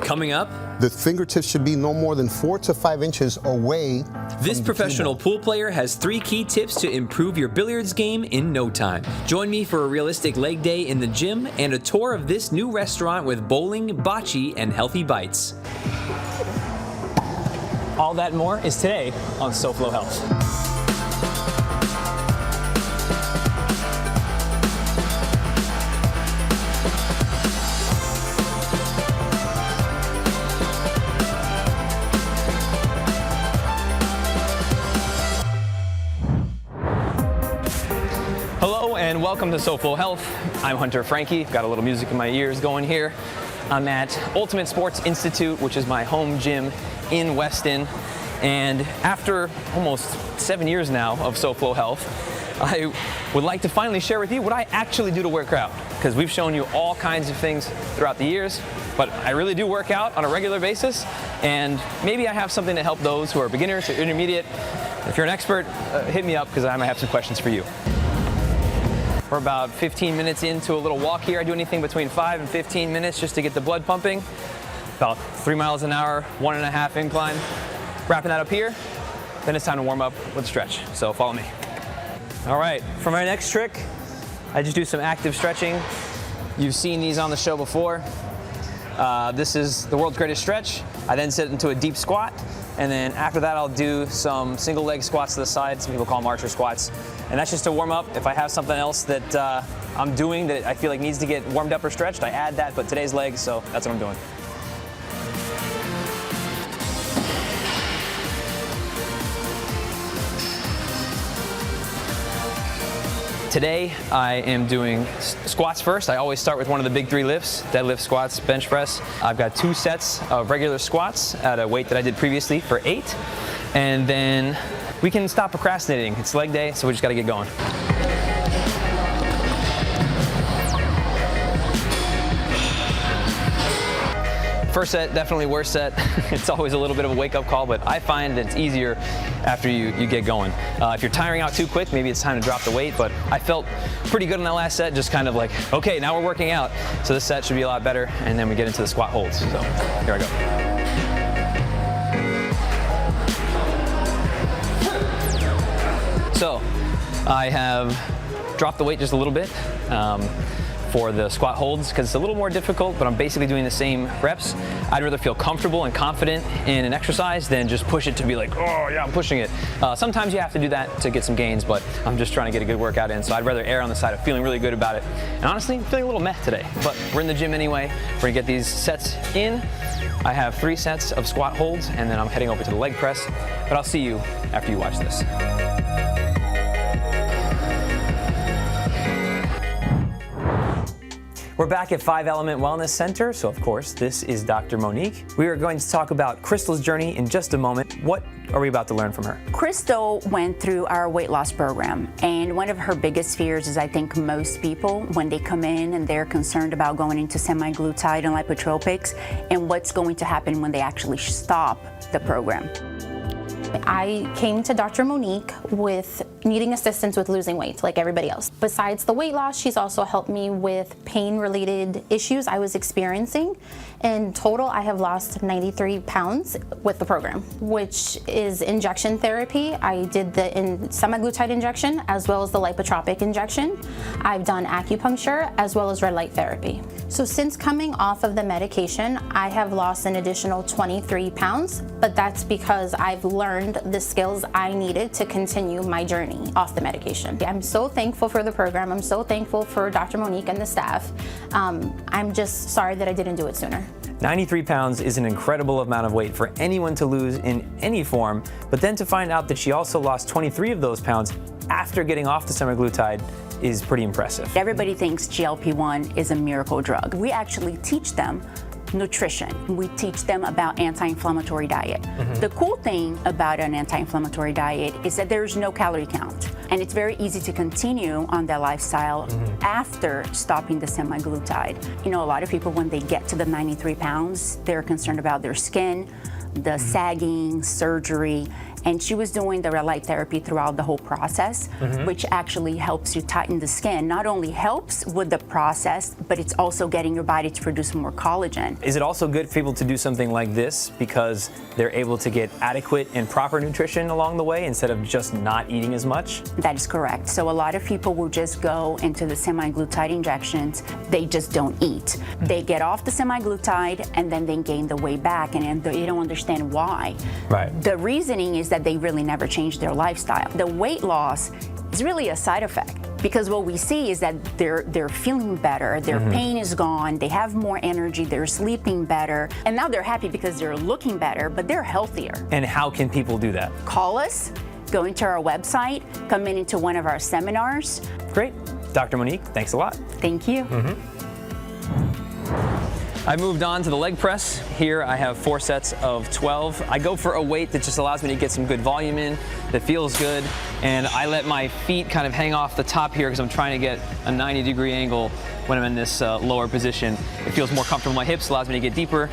Coming up, the fingertips should be no more than 4 to 5 inches away. This professional pool player has 3 key tips to improve your billiards game in no time. Join me for a realistic leg day in the gym and a tour of this new restaurant with bowling, bocce, and healthy bites. All that and more is today on SoFlo Health. Hello and welcome to SoFlo Health. I'm Hunter Frankie. Got a little music in my ears going here. I'm at Ultimate Sports Institute, which is my home gym in Weston. And after almost 7 years now of SoFlo Health, I would like to finally share with you what I actually do to work out. Because we've shown you all kinds of things throughout the years, but I really do work out on a regular basis. And maybe I have something to help those who are beginners or intermediate. If you're an expert, hit me up because I might have some questions for you. We're about 15 minutes into a little walk here. I do anything between 5 and 15 minutes just to get the blood pumping. About 3 miles an hour, 1.5 incline. Wrapping that up here, then it's time to warm up with a stretch. So follow me. All right, for my next trick, I just do some active stretching. You've seen these on the show before. This is the world's greatest stretch. I then sit into a deep squat, and then after that I'll do some single leg squats to the side. Some people call them archer squats. And that's just to warm up. If I have something else that I'm doing that I feel like needs to get warmed up or stretched, I add that, but today's legs, so that's what I'm doing. Today, I am doing squats first. I always start with one of the big 3 lifts, deadlift, squats, bench press. I've got 2 sets of regular squats at a weight that I did previously for 8. And then we can stop procrastinating. It's leg day, so we just gotta get going. First set, definitely worst set. It's always a little bit of a wake-up call, but I find that it's easier after you get going. If you're tiring out too quick, maybe it's time to drop the weight, but I felt pretty good on that last set, just kind of like, okay, now we're working out. So this set should be a lot better, and then we get into the squat holds. So here I go. So I have dropped the weight just a little bit for the squat holds because it's a little more difficult, but I'm basically doing the same reps. I'd rather feel comfortable and confident in an exercise than just push it to be like, oh yeah, I'm pushing it. Sometimes you have to do that to get some gains, but I'm just trying to get a good workout in, so I'd rather err on the side of feeling really good about it. And honestly, I'm feeling a little meh today, but we're in the gym anyway. We're gonna get these sets in. I have 3 sets of squat holds, and then I'm heading over to the leg press, but I'll see you after you watch this. We're back at 5 Element Wellness Center, so of course, this is Dr. Monique. We are going to talk about Crystal's journey in just a moment. What are we about to learn from her? Crystal went through our weight loss program, and one of her biggest fears is, I think most people, when they come in and they're concerned about going into semaglutide and lipotropics, and what's going to happen when they actually stop the program. I came to Dr. Monique with needing assistance with losing weight like everybody else. Besides the weight loss, she's also helped me with pain-related issues I was experiencing. In total, I have lost 93 pounds with the program, which is injection therapy. I did the semaglutide injection as well as the lipotropic injection. I've done acupuncture as well as red light therapy. So since coming off of the medication, I have lost an additional 23 pounds, but that's because I've learned the skills I needed to continue my journey off the medication. I'm so thankful for the program. I'm so thankful for Dr. Monique and the staff. I'm just sorry that I didn't do it sooner. 93 pounds is an incredible amount of weight for anyone to lose in any form, but then to find out that she also lost 23 of those pounds after getting off the semaglutide is pretty impressive. Everybody thinks GLP-1 is a miracle drug. We actually teach them nutrition. We teach them about anti-inflammatory diet. The cool thing about an anti-inflammatory diet is that there's no calorie count. And it's very easy to continue on that lifestyle after stopping the semaglutide. You know, a lot of people, when they get to the 93 pounds, they're concerned about their skin, the sagging, surgery, and she was doing the red light therapy throughout the whole process, which actually helps you tighten the skin. Not only helps with the process, but it's also getting your body to produce more collagen. Is it also good for people to do something like this because they're able to get adequate and proper nutrition along the way instead of just not eating as much? That is correct. So a lot of people will just go into the semi-glutide injections. They just don't eat. They get off the semi-glutide and then they gain the weight back, and they don't understand why. Right. The reasoning is that they really never changed their lifestyle. The weight loss is really a side effect, because what we see is that they're feeling better, their pain is gone, they have more energy, they're sleeping better, and now they're happy because they're looking better, but they're healthier. And how can people do that? Call us, go into our website, come into one of our seminars. Great. Dr. Monique, thanks a lot. Thank you. I moved on to the leg press. Here I have 4 sets of 12. I go for a weight that just allows me to get some good volume in, that feels good, and I let my feet kind of hang off the top here because I'm trying to get a 90-degree angle when I'm in this lower position. It feels more comfortable in my hips, allows me to get deeper,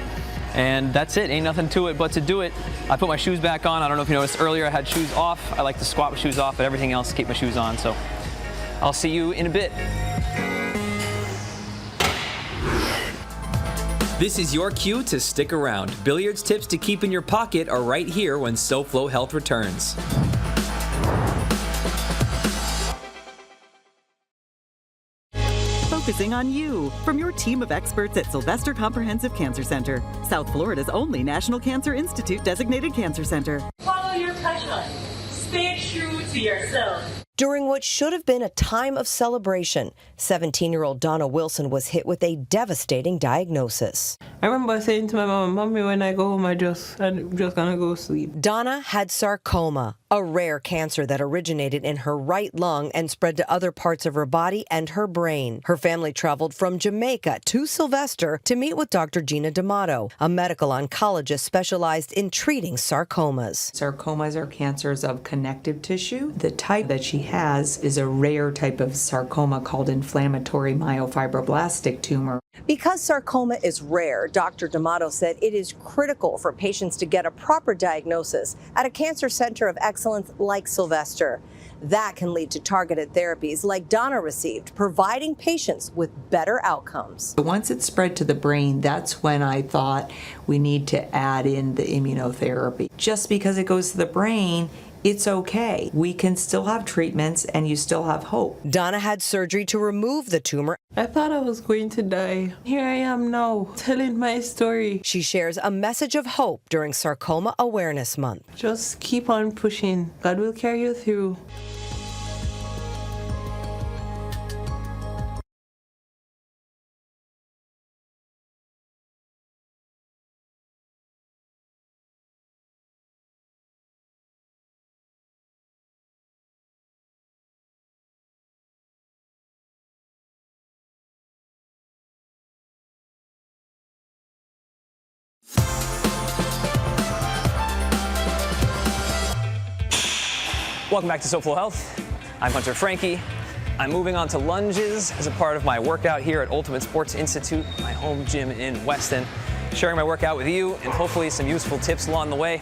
and that's it. Ain't nothing to it but to do it. I put my shoes back on. I don't know if you noticed earlier I had shoes off. I like to squat with shoes off, but everything else keep my shoes on, so I'll see you in a bit. This is your cue to stick around. Billiards tips to keep in your pocket are right here when SoFlo Health returns. Focusing on you from your team of experts at Sylvester Comprehensive Cancer Center, South Florida's only National Cancer Institute designated cancer center. Follow your passion. Stay true to yourself. During what should have been a time of celebration, 17-year-old Donna Wilson was hit with a devastating diagnosis. I remember saying to my mom, "Mommy, when I go home, I'm just gonna go sleep." Donna had sarcoma, a rare cancer that originated in her right lung and spread to other parts of her body and her brain. Her family traveled from Jamaica to Sylvester to meet with Dr. Gina D'Amato, a medical oncologist specialized in treating sarcomas. Sarcomas are cancers of connective tissue. The type that she has is a rare type of sarcoma called inflammatory myofibroblastic tumor. Because sarcoma is rare, Dr. D'Amato said it is critical for patients to get a proper diagnosis at a cancer center of excellence like Sylvester. That can lead to targeted therapies like Donna received, providing patients with better outcomes. Once it spread to the brain, that's when I thought we need to add in the immunotherapy. Just because it goes to the brain, it's okay. We can still have treatments and you still have hope. Donna had surgery to remove the tumor. I thought I was going to die. Here I am now, telling my story. She shares a message of hope during Sarcoma Awareness Month. Just keep on pushing. God will carry you through. Welcome back to SoFlo Health. I'm Hunter Frankie. I'm moving on to lunges as a part of my workout here at Ultimate Sports Institute, my home gym in Weston. Sharing my workout with you and hopefully some useful tips along the way.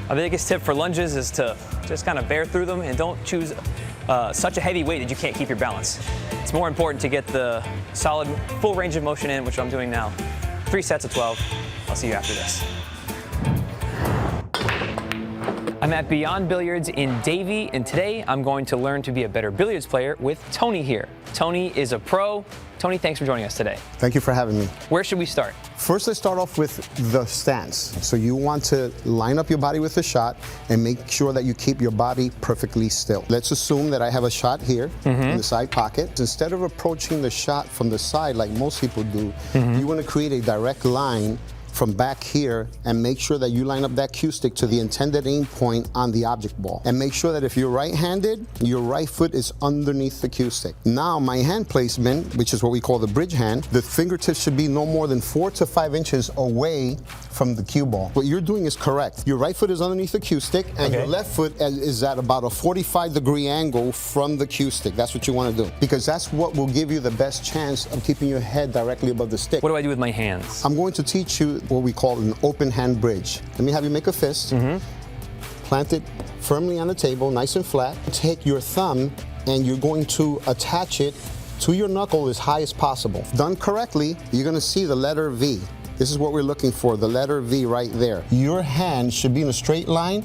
My biggest tip for lunges is to just kind of bear through them and don't choose such a heavy weight that you can't keep your balance. It's more important to get the solid, full range of motion in, which I'm doing now. 3 sets of 12. I'll see you after this. I'm at Beyond Billiards in Davie, and today I'm going to learn to be a better billiards player with Tony here. Tony is a pro. Tony, thanks for joining us today. Thank you for having me. Where should we start? First, let's start off with the stance. So you want to line up your body with the shot and make sure that you keep your body perfectly still. Let's assume that I have a shot here in the side pocket. Instead of approaching the shot from the side like most people do, you want to create a direct line from back here and make sure that you line up that cue stick to the intended aim point on the object ball. And make sure that if you're right-handed, your right foot is underneath the cue stick. Now, my hand placement, which is what we call the bridge hand, the fingertips should be no more than 4 to 5 inches away from the cue ball. What you're doing is correct. Your right foot is underneath the cue stick, and your left foot is at about a 45-degree angle from the cue stick. That's what you want to do, because that's what will give you the best chance of keeping your head directly above the stick. What do I do with my hands? I'm going to teach you what we call an open hand bridge. Let me have you make a fist. plant it firmly on the table, nice and flat. Take your thumb and you're going to attach it to your knuckle as high as possible. Done correctly, you're gonna see the letter V. This is what we're looking for, the letter V right there. Your hand should be in a straight line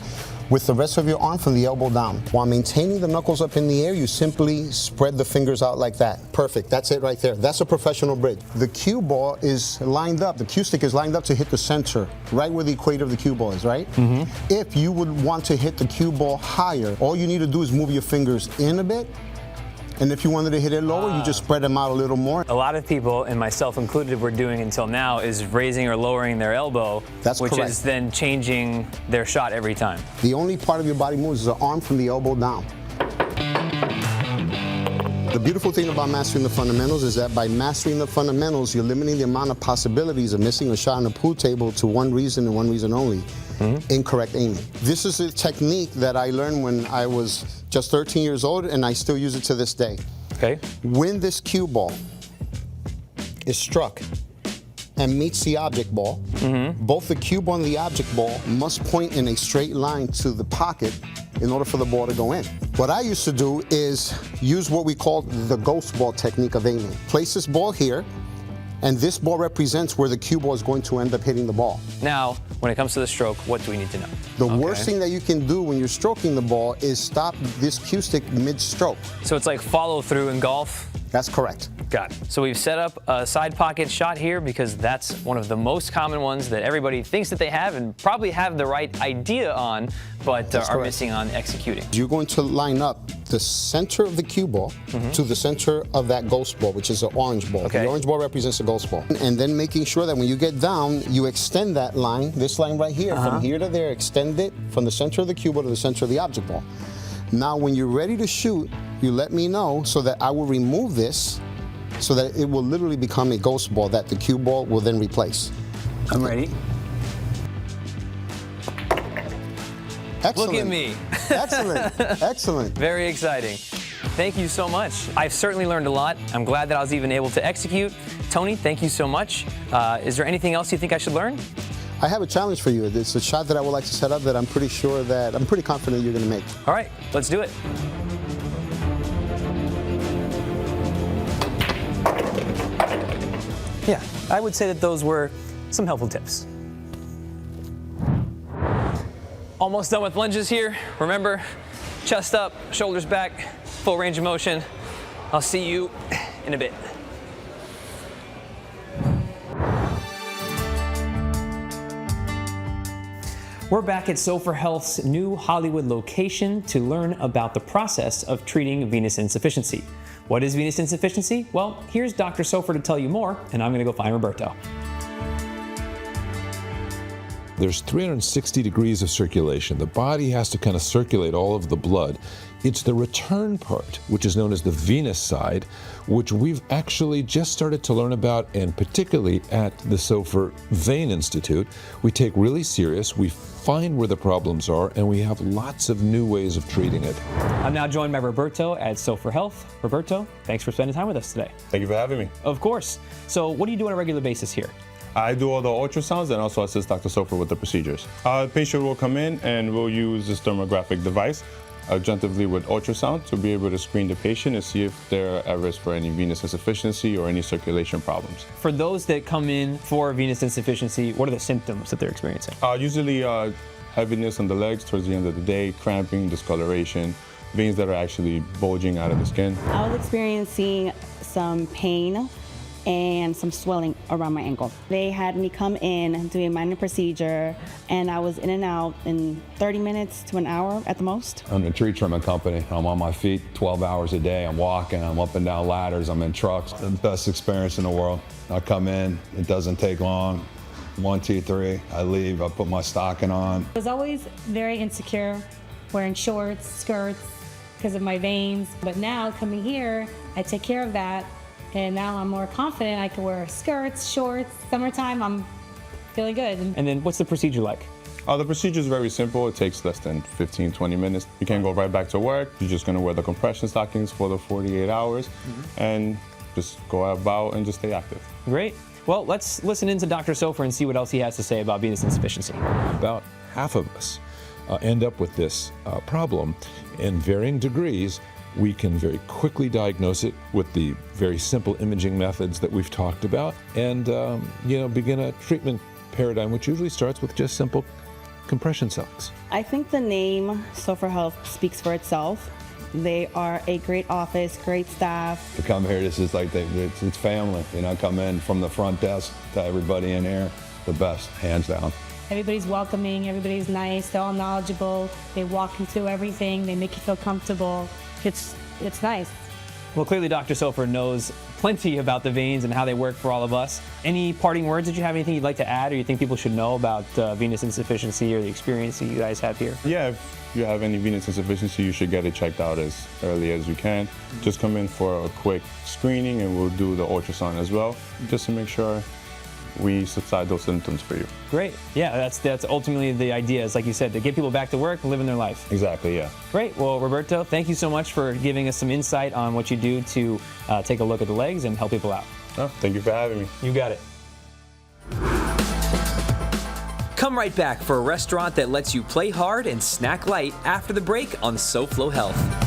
with the rest of your arm from the elbow down. While maintaining the knuckles up in the air, you simply spread the fingers out like that. Perfect, that's it right there. That's a professional bridge. The cue ball is lined up, the cue stick is lined up to hit the center, right where the equator of the cue ball is, right? If you would want to hit the cue ball higher, all you need to do is move your fingers in a bit. And if you wanted to hit it lower, you just spread them out a little more. A lot of people, and myself included, we're doing until now is raising or lowering their elbow, That's which correct. is then changing their shot every time. The only part of your body moves is the arm from the elbow down. The beautiful thing about mastering the fundamentals is that by mastering the fundamentals, you're limiting the amount of possibilities of missing a shot on the pool table to one reason and one reason only, incorrect aiming. This is a technique that I learned when I was just 13 years old, and I still use it to this day. Okay. When this cue ball is struck and meets the object ball, both the cue ball and the object ball must point in a straight line to the pocket in order for the ball to go in. What I used to do is use what we call the ghost ball technique of aiming. Place this ball here, and this ball represents where the cue ball is going to end up hitting the ball. Now, when it comes to the stroke, what do we need to know? The worst thing that you can do when you're stroking the ball is stop this cue stick mid-stroke. So it's like follow through in golf? That's correct. Got it. So we've set up a side pocket shot here because that's one of the most common ones that everybody thinks that they have and probably have the right idea on, but are correct. missing on executing. You're going to line up the center of the cue ball to the center of that ghost ball, which is an orange ball. Okay. The orange ball represents the ghost ball. And then making sure that when you get down, you extend that line, this line right here, from here to there, extend it from the center of the cue ball to the center of the object ball. Now, when you're ready to shoot, you let me know so that I will remove this so that it will literally become a ghost ball that the cue ball will then replace. I'm ready. Excellent. Look at me. Excellent. Excellent. Very exciting. Thank you so much. I've certainly learned a lot. I'm glad that I was even able to execute. Tony, thank you so much. Is there anything else you think I should learn? I have a challenge for you. It's a shot that I would like to set up that I'm pretty confident you're going to make. All right, let's do it. Yeah, I would say that those were some helpful tips. Almost done with lunges here. Remember, chest up, shoulders back, full range of motion. I'll see you in a bit. We're back at SoFlo Health's new Hollywood location to learn about the process of treating venous insufficiency. What is venous insufficiency? Well, here's Dr. SoFlo to tell you more, and I'm going to go find Roberto. There's 360 degrees of circulation. The body has to kind of circulate all of the blood. It's the return part, which is known as the venous side, which we've actually just started to learn about, and particularly at the SoFlo Vein Institute, we take really serious, we find where the problems are, and we have lots of new ways of treating it. I'm now joined by Roberto at SoFlo Health. Roberto, thanks for spending time with us today. Thank you for having me. Of course. So what do you do on a regular basis here? I do all the ultrasounds and also assist Dr. SoFlo with the procedures. The patient will come in and we'll use this thermographic device adjunctively with ultrasound to be able to screen the patient and see if they're at risk for any venous insufficiency or any circulation problems. For those that come in for venous insufficiency, what are the symptoms that they're experiencing? Usually heaviness on the legs towards the end of the day, cramping, discoloration, veins that are actually bulging out of the skin. I was experiencing some pain and some swelling around my ankle. They had me come in, do a minor procedure, and I was in and out in 30 minutes to an hour at the most. I'm in a tree trimming company. I'm on my feet 12 hours a day. I'm walking, I'm up and down ladders, I'm in trucks. The best experience in the world. I come in, it doesn't take long. 1, 2, 3, I leave, I put my stocking on. I was always very insecure, wearing shorts, skirts, because of my veins. But now coming here, I take care of that. And now I'm more confident. I can wear skirts, shorts. Summertime, I'm feeling good. And then what's the procedure like? The procedure is very simple. It takes less than 15, 20 minutes. You can go right back to work. You're just going to wear the compression stockings for the 48 hours and just go about and just stay active. Great. Well, let's listen in to Dr. SoFlo and see what else he has to say about venous insufficiency. About half of us end up with this problem. In varying degrees, we can very quickly diagnose it with the very simple imaging methods that we've talked about, and begin a treatment paradigm, which usually starts with just simple compression socks. I think the name SoFlo Health speaks for itself. They are a great office, great staff. To come here, this is like it's family. Come in from the front desk to everybody in here, the best, hands down. Everybody's welcoming, everybody's nice, they're all knowledgeable, they walk you through everything, they make you feel comfortable. It's nice. Well, clearly Dr. SoFlo knows plenty about the veins and how they work for all of us. Any parting words that you have, anything you'd like to add, or you think people should know about venous insufficiency or the experience that you guys have here? Yeah, if you have any venous insufficiency, you should get it checked out as early as you can. Just come in for a quick screening and we'll do the ultrasound as well, just to make sure we subside those symptoms for you. Great. Yeah, that's ultimately the idea, is like you said, to get people back to work, living their life. Exactly, yeah. Great. Well, Roberto, thank you so much for giving us some insight on what you do to take a look at the legs and help people out. Oh, thank you for having me. You got it. Come right back for a restaurant that lets you play hard and snack light after the break on SoFlo Health.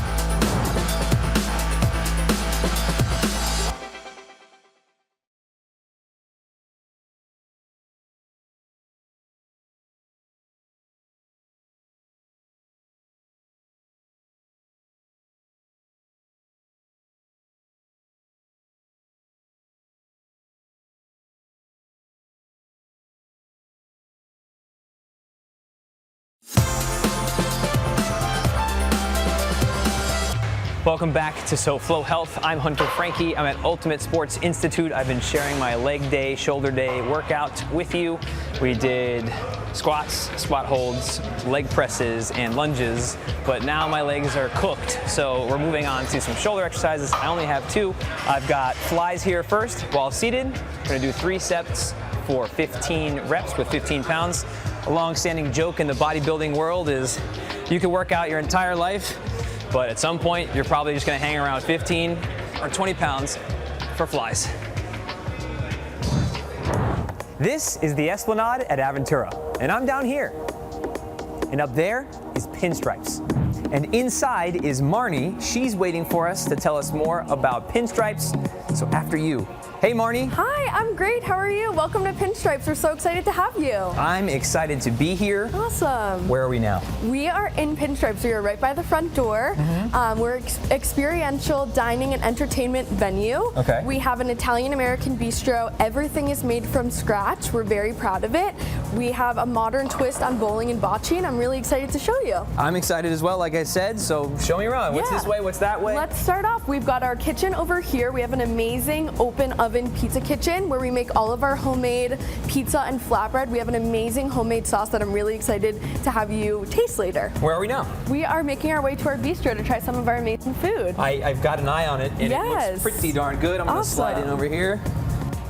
Welcome back to SoFlo Health. I'm Hunter Frankie. I'm at Ultimate Sports Institute. I've been sharing my leg day, shoulder day workout with you. We did squats, squat holds, leg presses, and lunges, but now my legs are cooked. So we're moving on to some shoulder exercises. I only have two. I've got flies here first while seated. We're gonna do 3 sets for 15 reps with 15 pounds. A long-standing joke in the bodybuilding world is you can work out your entire life, but at some point, you're probably just gonna hang around 15 or 20 pounds for flies. This is the Esplanade at Aventura, and I'm down here. And up there is Pinstripes. And inside is Marnie. She's waiting for us to tell us more about Pinstripes. So after you. Hey, Marnie. Hi, I'm great. How are you? Welcome to Pinstripes. We're so excited to have you. I'm excited to be here. Awesome. Where are we now? We are in Pinstripes. We are right by the front door. We're experiential dining and entertainment venue. Okay. We have an Italian-American bistro. Everything is made from scratch. We're very proud of it. We have a modern twist on bowling and bocce, and I'm really excited to show you. I'm excited as well, like I said, so show me around. What's this way? What's that way? Let's start off. We've got our kitchen over here. We have an amazing open oven pizza kitchen where we make all of our homemade pizza and flatbread. We have an amazing homemade sauce that I'm really excited to have you taste later. Where are we now? We are making our way to our bistro to try some of our amazing food. I've got an eye on it, and it looks pretty darn good. I'm gonna slide in over here.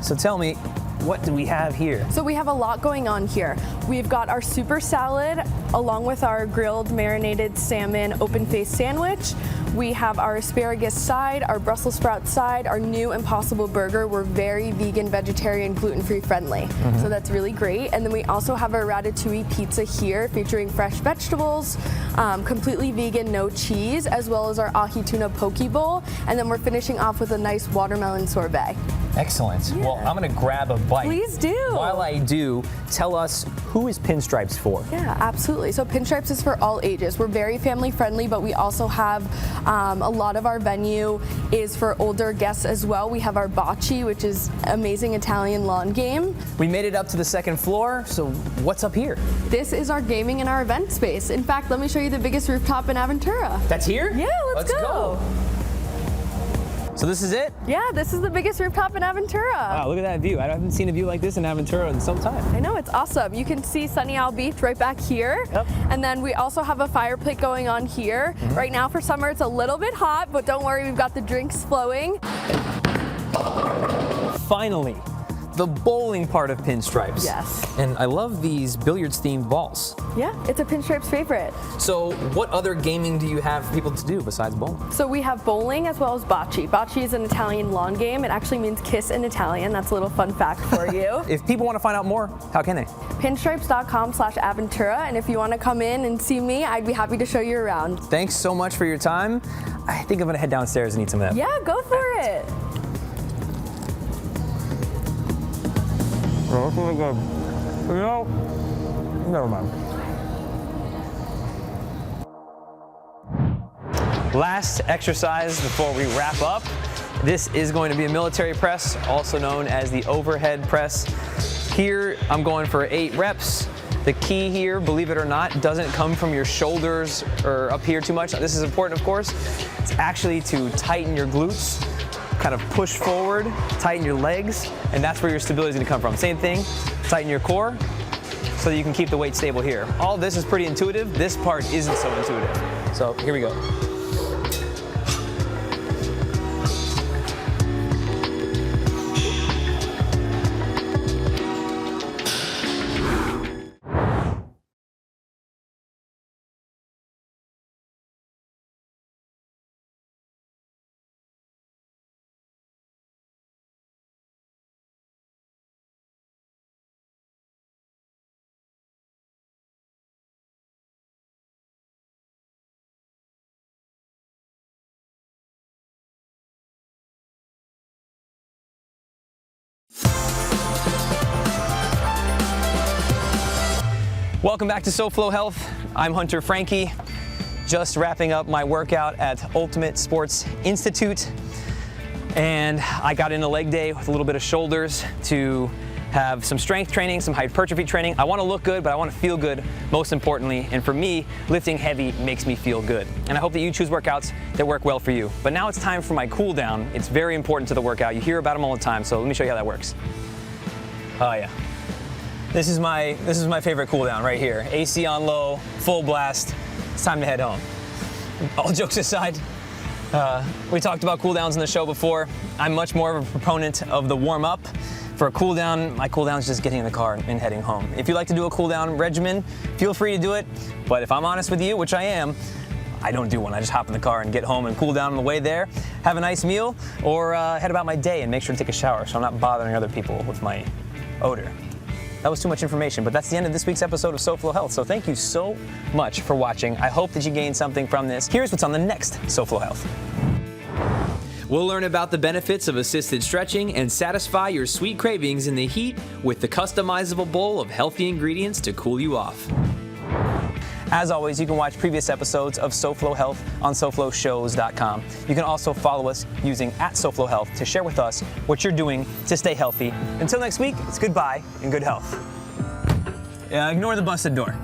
So tell me, what do we have here? So we have a lot going on here. We've got our super salad along with our grilled marinated salmon open face sandwich. We have our asparagus side, our Brussels sprout side, our new Impossible Burger. We're very vegan, vegetarian, gluten-free friendly. So that's really great. And then we also have our ratatouille pizza here featuring fresh vegetables, completely vegan, no cheese, as well as our ahi tuna poke bowl. And then we're finishing off with a nice watermelon sorbet. Excellent. Well, I'm gonna grab a bite. Please do. While I do, tell us, who is Pinstripes for? Yeah, absolutely. So Pinstripes is for all ages. We're very family friendly, but we also have a lot of our venue is for older guests as well. We have our bocce, which is amazing Italian lawn game. We made it up to the second floor, so what's up here? This is our gaming and our event space. In fact, let me show you the biggest rooftop in Aventura. That's here? Yeah, let's go. So this is it? Yeah, this is the biggest rooftop in Aventura. Wow, look at that view. I haven't seen a view like this in Aventura in some time. I know, it's awesome. You can see Sunny Isle Beach right back here. Yep. And then we also have a fire pit going on here. Right now for summer, it's a little bit hot, but don't worry, we've got the drinks flowing. Finally, the bowling part of Pinstripes. Yes. And I love these billiards-themed balls. Yeah, it's a Pinstripes favorite. So what other gaming do you have for people to do besides bowling? So we have bowling as well as bocce. Bocce is an Italian lawn game. It actually means kiss in Italian. That's a little fun fact for you. If people want to find out more, how can they? Pinstripes.com/Aventura. And if you want to come in and see me, I'd be happy to show you around. Thanks so much for your time. I think I'm going to head downstairs and eat some of that. Yeah, go for it. Oh, that's really good. You know, never mind. Last exercise before we wrap up. This is going to be a military press, also known as the overhead press. Here, I'm going for 8 reps. The key here, believe it or not, doesn't come from your shoulders or up here too much. This is important, of course. It's actually to tighten your glutes, kind of push forward, tighten your legs, and that's where your stability is going to come from. Same thing, tighten your core so that you can keep the weight stable here. All this is pretty intuitive. This part isn't so intuitive. So here we go. Welcome back to SoFlo Health. I'm Hunter Frankie, just wrapping up my workout at Ultimate Sports Institute. And I got in a leg day with a little bit of shoulders to have some strength training, some hypertrophy training. I want to look good, but I want to feel good most importantly. And for me, lifting heavy makes me feel good. And I hope that you choose workouts that work well for you. But now it's time for my cool down. It's very important to the workout. You hear about them all the time, so let me show you how that works. Oh yeah. This is my favorite cool down right here. AC on low, full blast. It's time to head home. All jokes aside, we talked about cool downs in the show before. I'm much more of a proponent of the warm up. For a cool down, my cool down is just getting in the car and heading home. If you like to do a cool down regimen, feel free to do it. But if I'm honest with you, which I am, I don't do one. I just hop in the car and get home and cool down on the way there, have a nice meal, or head about my day and make sure to take a shower so I'm not bothering other people with my odor. That was too much information, but that's the end of this week's episode of SoFlo Health. So thank you so much for watching. I hope that you gained something from this. Here's what's on the next SoFlo Health. We'll learn about the benefits of assisted stretching and satisfy your sweet cravings in the heat with the customizable bowl of healthy ingredients to cool you off. As always, you can watch previous episodes of SoFlo Health on SoFloShows.com. You can also follow us using @SoFlo Health to share with us what you're doing to stay healthy. Until next week, it's goodbye and good health. Ignore the busted door.